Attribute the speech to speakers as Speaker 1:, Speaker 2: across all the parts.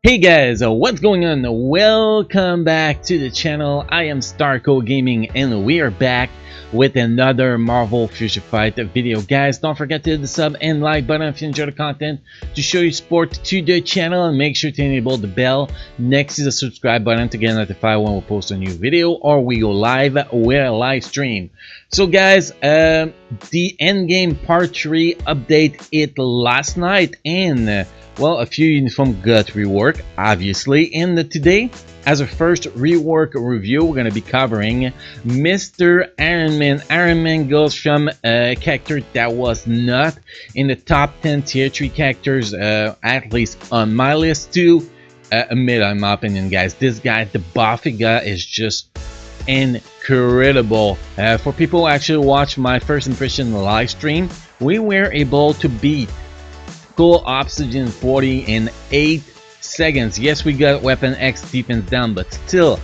Speaker 1: Hey guys, what's going on? Welcome back to the channel. I am Starco Gaming and we are back with another Marvel Future Fight video. Guys, don't forget to hit the sub and like button if you enjoy the content to show your support to the channel, and make sure to enable the bell next to the subscribe button to get notified when we post a new video or we go live with a live stream. So guys, the Endgame Part 3 update it last night, and well, a few uniform got rework, obviously. And today, as a first rework review, we're going to be covering Mr. Iron Man. Iron Man goes from a character that was not in the top 10 tier 3 characters, at least on my list, to a mid, in my opinion, guys. This guy, the Baffiga, is just incredible. For people who actually watch my first impression live stream, we were able to beat Cool Oxygen 40 in 8 seconds. Yes, we got Weapon X defense down, but still,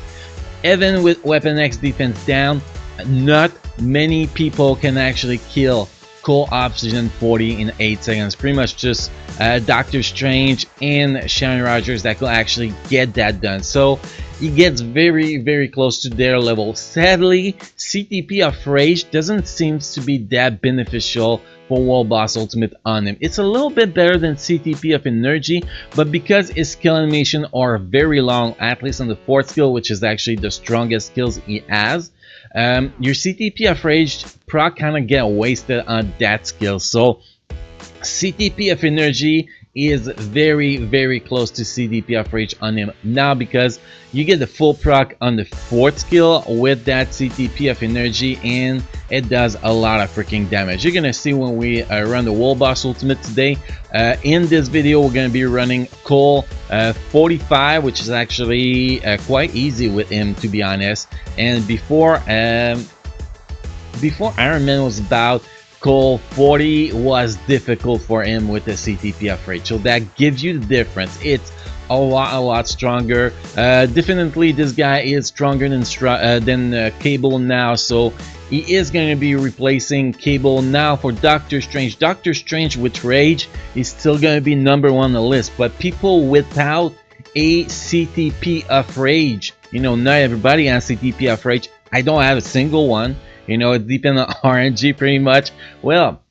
Speaker 1: even with Weapon X defense down, not many people can actually kill Cool Oxygen 40 in 8 seconds. Pretty much just Doctor Strange and Sharon Rogers that could actually get that done. So he gets very close to their level. Sadly, CTP of Rage doesn't seem to be that beneficial for World Boss Ultimate on him. It's a little bit better than CTP of Energy, but because his skill animation are very long, at least on the 4th skill, which is actually the strongest skills he has, your CTP of Rage proc kind of get wasted on that skill. So CTP of Energy is very close to CTP of Rage on him now, because you get the full proc on the 4th skill with that CTP of Energy, and it does a lot of freaking damage. You're gonna see when we run the World Boss Ultimate today. In this video, we're gonna be running Cole 45, which is actually quite easy with him, to be honest. And before Iron Man was about, Cole 40 was difficult for him with the CTP of Rage, so that gives you the difference. It's a lot stronger. Definitely this guy is stronger than Cable now, so he is going to be replacing Cable now for Doctor Strange. Doctor Strange with Rage is still going to be #1 on the list, but people without a CTP of Rage, you know, not everybody has CTP of Rage. I don't have a single one. You know, it depends on RNG pretty much. Well,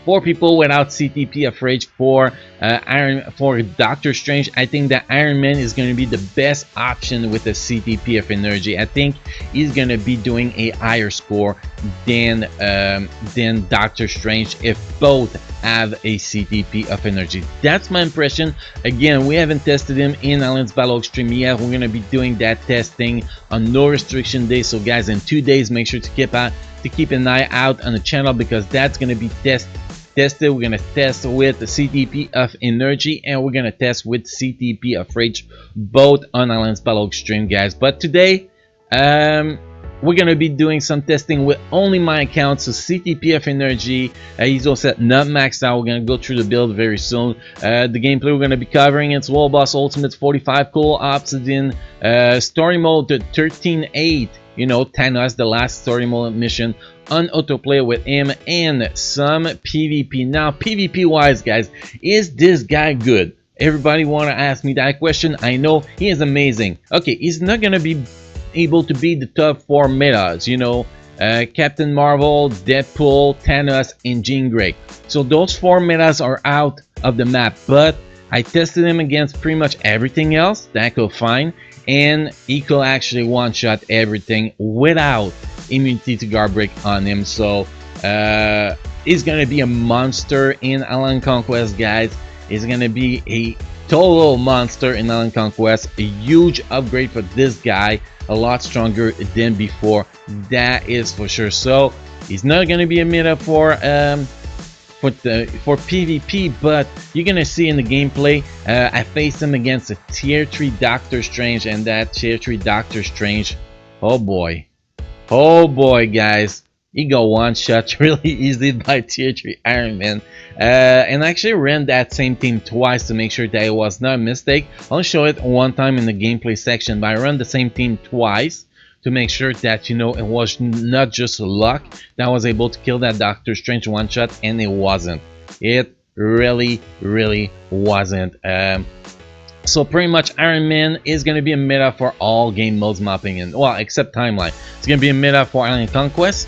Speaker 1: for people without CTP of Rage for Doctor Strange, I think that Iron Man is going to be the best option with a CTP of Energy. I think he's going to be doing a higher score than Doctor Strange if both have a CTP of Energy. That's my impression. Again, we haven't tested him in Alliance Battle Extreme yet. We're going to be doing that testing on no restriction day. So guys, in 2 days, make sure to keep an eye out on the channel, because that's going to be tested. We're going to test with the CTP of Energy, and we're going to test with CTP of Rage, both on Alliance Battle Extreme, guys. But today, we're going to be doing some testing with only my account. So CTP of Energy, he's also not maxed out. We're going to go through the build very soon. The gameplay we're going to be covering, it's World Boss Ultimate 45 Cool Obsidian, story mode 13.8. You know, Thanos, the last story mode mission on autoplay with him, and some PvP. Now, PvP wise, guys, is this guy good? Everybody want to ask me that question. I know he is amazing. Okay, he's not gonna be able to be the top 4 metas, you know, Captain Marvel, Deadpool, Thanos, and Jean Grey. So those 4 metas are out of the map, but I tested him against pretty much everything else that could find, and he could actually one-shot everything without immunity to guard break on him. So he's gonna be a monster in Alien Conquest, guys. He's gonna be a total monster in Alien Conquest. A huge upgrade for this guy, a lot stronger than before, that is for sure. So he's not gonna be a meta for PvP, but you're gonna see in the gameplay, I faced him against a tier 3 Doctor Strange, and that tier 3 Doctor Strange, oh boy, guys, he got one shot really easily by tier 3 Iron Man. And I actually ran that same team twice to make sure that it was not a mistake. I'll show it one time in the gameplay section, but I ran the same team twice to make sure that, you know, it was not just luck that I was able to kill that Doctor Strange one shot, and it wasn't. It really wasn't. So pretty much Iron Man is going to be a meta for all game modes, in my opinion. Well, except Timeline. It's going to be a meta for Island Conquest,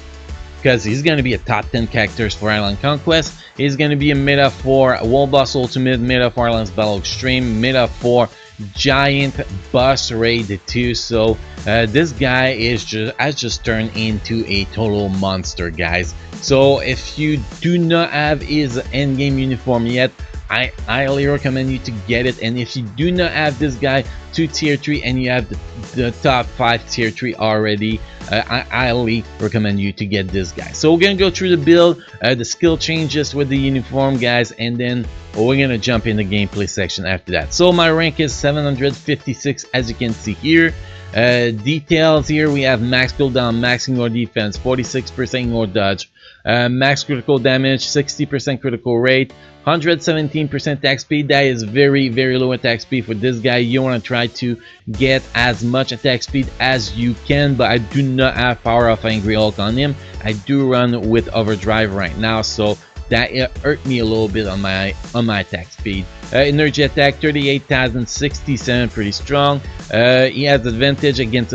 Speaker 1: because he's going to be a top 10 characters for Island Conquest. He's going to be a meta for World Boss Ultimate, meta for Islands Battle Extreme, meta for Giant Boss Raid 2. So this guy has just turned into a total monster, guys. So if you do not have his endgame uniform yet, I highly recommend you to get it. And if you do not have this guy to tier 3 and you have the top 5 tier 3 already, I highly recommend you to get this guy. So we're gonna go through the build, the skill changes with the uniform, guys, and then we're gonna jump in the gameplay section after that. So my rank is 756, as you can see here. Details here, we have max cooldown, max ignore defense, 46% ignore dodge, max critical damage, 60% critical rate, 117% attack speed. That is very low attack speed for this guy. You want to try to get as much attack speed as you can, but I do not have Power of Angry Hulk on him. I do run with Overdrive right now, so that hurt me a little bit on my attack speed. Energy attack 38,067, pretty strong. He has advantage against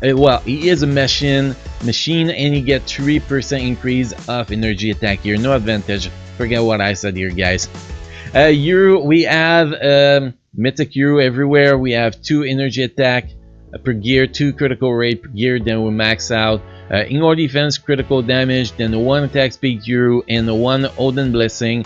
Speaker 1: well, he is a machine and you get 3% increase of energy attack here. No advantage, forget what I said here, guys. Euro, we have mythic Euro everywhere. We have 2 energy attack per gear, 2 critical rate per gear, then we max out ignore defense, critical damage, then 1 attack speed Euro and 1 Odin Blessing.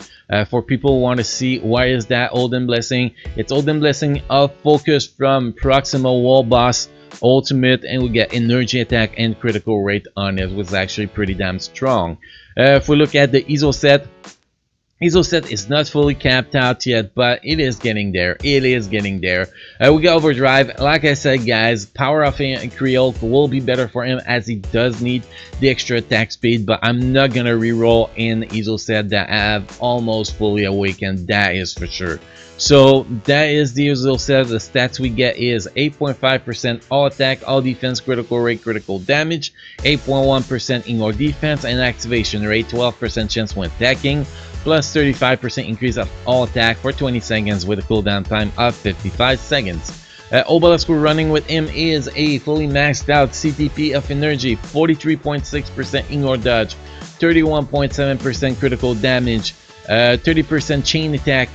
Speaker 1: For people who want to see why is that Odin Blessing, it's Odin Blessing of focus from proximal wall boss ultimate, and we get energy attack and critical rate on it, was actually pretty damn strong. If we look at the ISO set is not fully capped out yet, but it is getting there. It is getting there. We got Overdrive. Like I said, guys, Power of Angry Hulk will be better for him as he does need the extra attack speed, but I'm not gonna reroll in ISO set that have almost fully awakened, that is for sure. So that is the ISO set. The stats we get is 8.5% all attack, all defense, critical rate, critical damage, 8.1% ignore defense, and activation rate, 12% chance when attacking, plus 35% increase of all attack for 20 seconds with a cooldown time of 55 seconds. Obelisk we're running with him is a fully maxed out CTP of energy, 43.6% ignore dodge, 31.7% critical damage, 30% chain attack,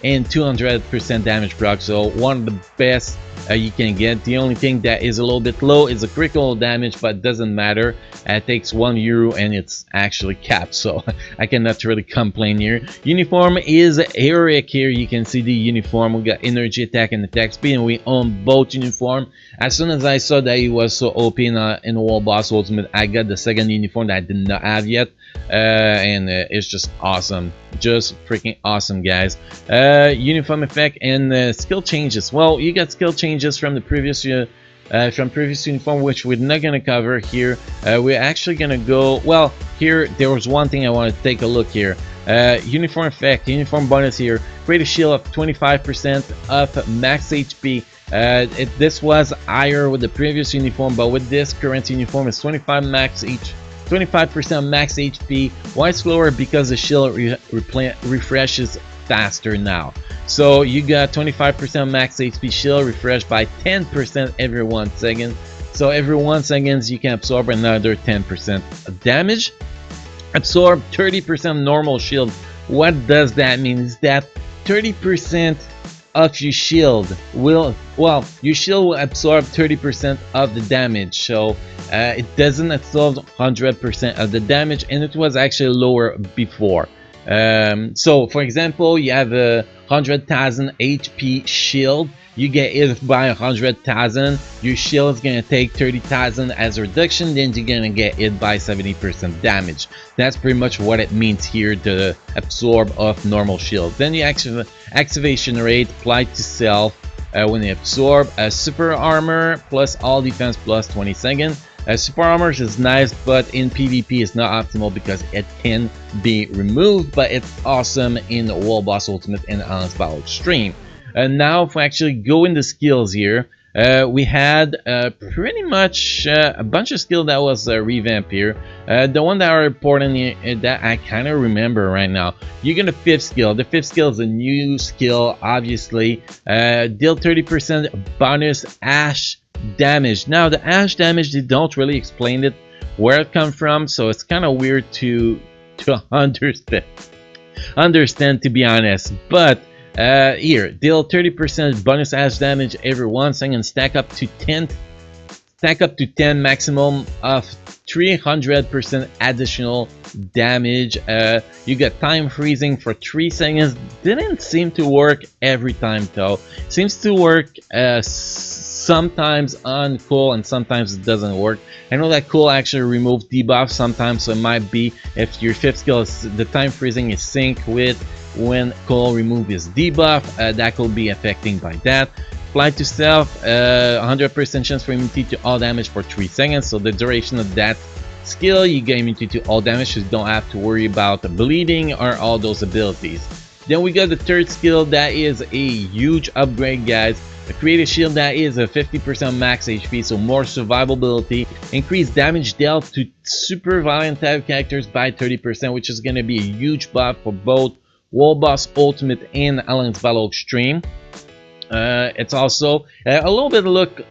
Speaker 1: and 200% damage proc. So one of the best you can get. The only thing that is a little bit low is the critical damage, but it doesn't matter. It takes €1 and it's actually capped, so I cannot really complain here. Uniform is heroic here. You can see the uniform. We got energy attack and attack speed, and we own both uniform. As soon as I saw that he was so OP in World Boss Ultimate, I got the second uniform that I did not have yet, and it's just awesome. Just freaking awesome, guys. Uniform effect and skill changes. Well, you got skill changes from the previous uniform, which we're not gonna cover here. We're actually gonna go, well, here there was one thing I want to take a look here. Uniform effect, uniform bonus here, create a shield of 25% of max HP. This was higher with the previous uniform, but with this current uniform it's 25% max HP. Why it's lower? Because the shield refreshes faster now. So you got 25% max HP shield refreshed by 10% every 1 second. So every 1 second you can absorb another 10% damage. Absorb 30% normal shield. What does that mean? Is that 30% of your shield will, well, your shield will absorb 30% of the damage. So it doesn't absorb 100% of the damage, and it was actually lower before. So for example, you have a 100,000 HP shield, you get hit by 100,000, your shield is gonna take 30,000 as a reduction, then you're gonna get hit by 70% damage. That's pretty much what it means here, the absorb of normal shield. Then you activation rate applied to self when you absorb a super armor plus all defense plus 20 seconds. Super armor is nice, but in PvP it's not optimal because it can be removed, but it's awesome in World Boss Ultimate and Islands Battle Extreme. And now if we actually go into skills here, We had pretty much a bunch of skill that was revamped here. The one that are important that I kind of remember right now. You get a fifth skill. The fifth skill is a new skill, obviously. Deal 30% bonus ash damage. Now the ash damage, they don't really explain it where it comes from, so it's kind of weird to understand, to be honest. But here, deal 30% bonus ash damage every 1 second, stack up to 10 maximum of 300% additional damage. You get time freezing for 3 seconds. Didn't seem to work every time though. Seems to work sometimes on cool and sometimes it doesn't work. I know that cool actually removes debuff sometimes, so it might be if your fifth skill is the time freezing is sync with when cool remove his debuff, that could be affecting by that. Apply to self, 100% chance for immunity to all damage for 3 seconds. So the duration of that skill, you get immunity to all damage, so you don't have to worry about the bleeding or all those abilities. Then we got the third skill, that is a huge upgrade, guys. Create a shield that is a 50% max HP, so more survivability. Increase damage dealt to super violent type characters by 30%, which is going to be a huge buff for both World Boss Ultimate and Alliance Battle Extreme. It's also a little bit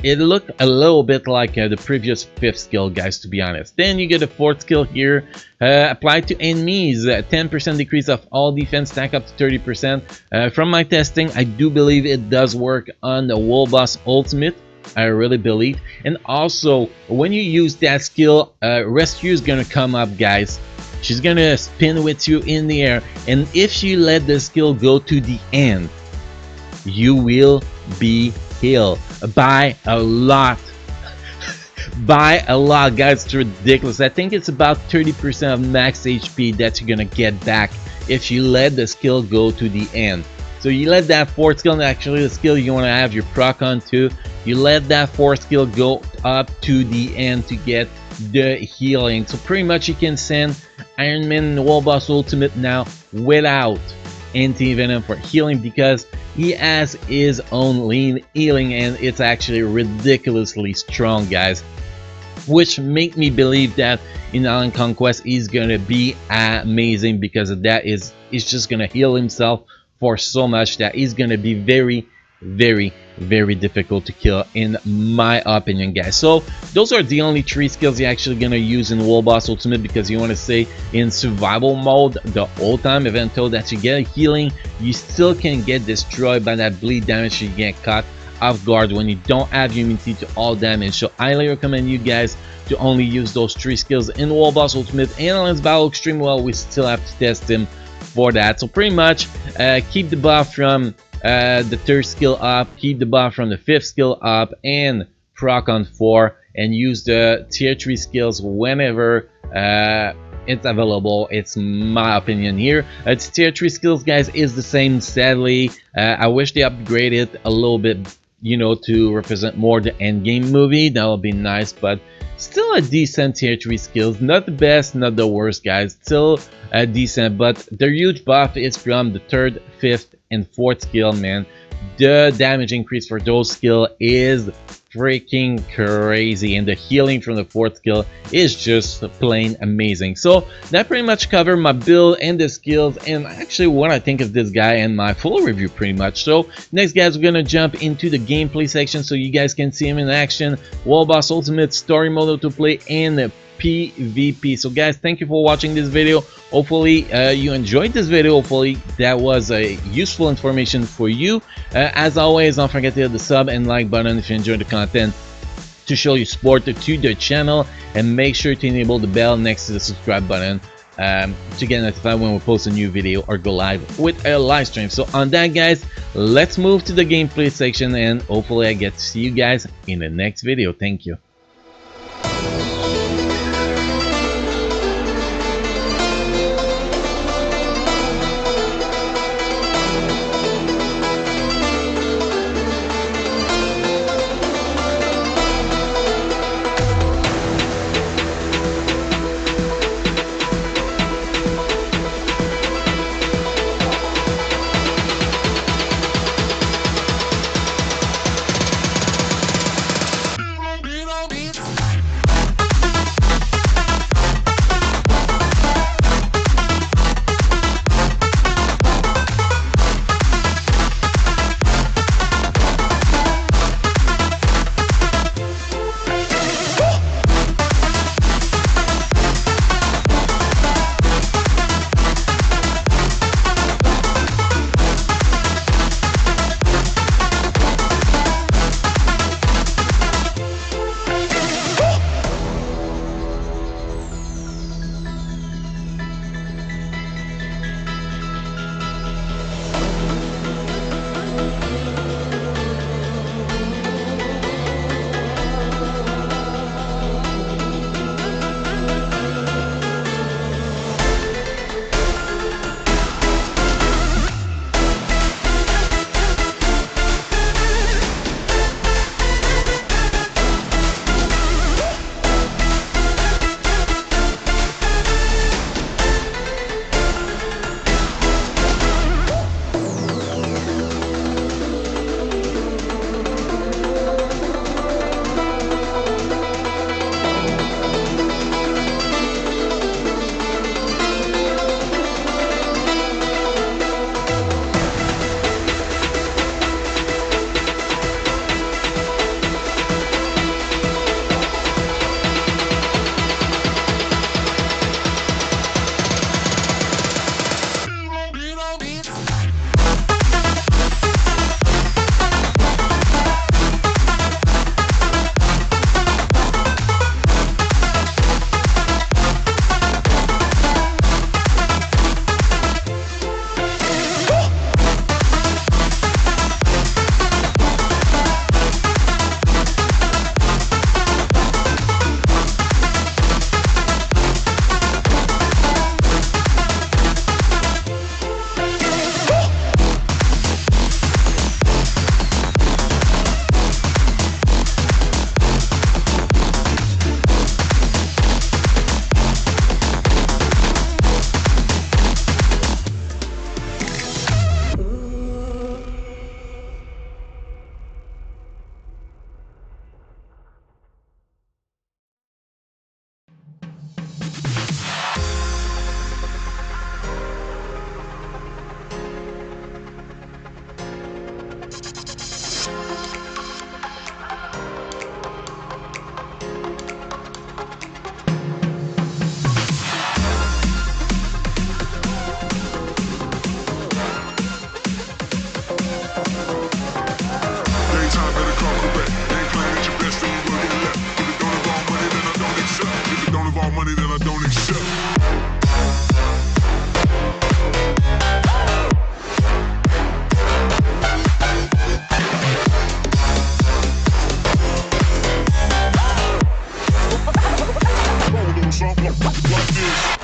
Speaker 1: it looked a little bit like the previous fifth skill, guys, to be honest. Then you get a fourth skill here, applied to enemies, 10% decrease of all defense, stack up to 30%. From my testing, I do believe it does work on the World Boss Ultimate. I really believe. And also, when you use that skill, Rescue is gonna come up, guys. She's gonna spin with you in the air, and if you let the skill go to the end, you will be healed by a lot. By a lot, guys. It's ridiculous. I think it's about 30% of max HP that you're gonna get back if you let the skill go to the end. So you let that fourth skill, actually the skill you want to have your proc on to, you let that fourth skill go up to the end to get the healing. So pretty much you can send Iron Man World Boss Ultimate now without anti-venom for healing, because he has his own lean healing and it's actually ridiculously strong, guys, which make me believe that in Alien Conquest he's gonna be amazing, because of that he's just gonna heal himself for so much that he's gonna be very, very, very difficult to kill, in my opinion, guys. So those are the only 3 skills you're actually gonna use in World Boss Ultimate, because you want to say in survival mode the whole time, even though that you get a healing, you still can get destroyed by that bleed damage. You get caught off guard when you don't have immunity to all damage. So I highly recommend you guys to only use those 3 skills in World Boss Ultimate and Alliance Battle Extreme. Well, we still have to test him for that. So pretty much keep the buff from the third skill up, keep the buff from the fifth skill up, and proc on 4, and use the tier 3 skills whenever it's available. It's my opinion here. It's tier 3 skills, guys, is the same, sadly. I wish they upgraded a little bit, you know, to represent more the Endgame movie. That would be nice, but still a decent tier 3 skills. Not the best, not the worst, guys. Still decent, but the huge buff is from the third, fifth, and fourth skill, man. The damage increase for those skill is freaking crazy, and the healing from the fourth skill is just plain amazing. So that pretty much covered my build and the skills, and actually what I think of this guy, and my full review pretty much. So next, guys, we're gonna jump into the gameplay section so you guys can see him in action. World Boss Ultimate, story mode to play, and PvP. So guys, thank you for watching this video. Hopefully you enjoyed this video. Hopefully that was useful information for you. As always, don't forget to hit the sub and like button if you enjoyed the content to show your support to the channel, and make sure to enable the bell next to the subscribe button to get notified when we post a new video or go live with a live stream. So on that, guys, let's move to the gameplay section, and hopefully I get to see you guys in the next video. Thank you.
Speaker 2: drunk like this.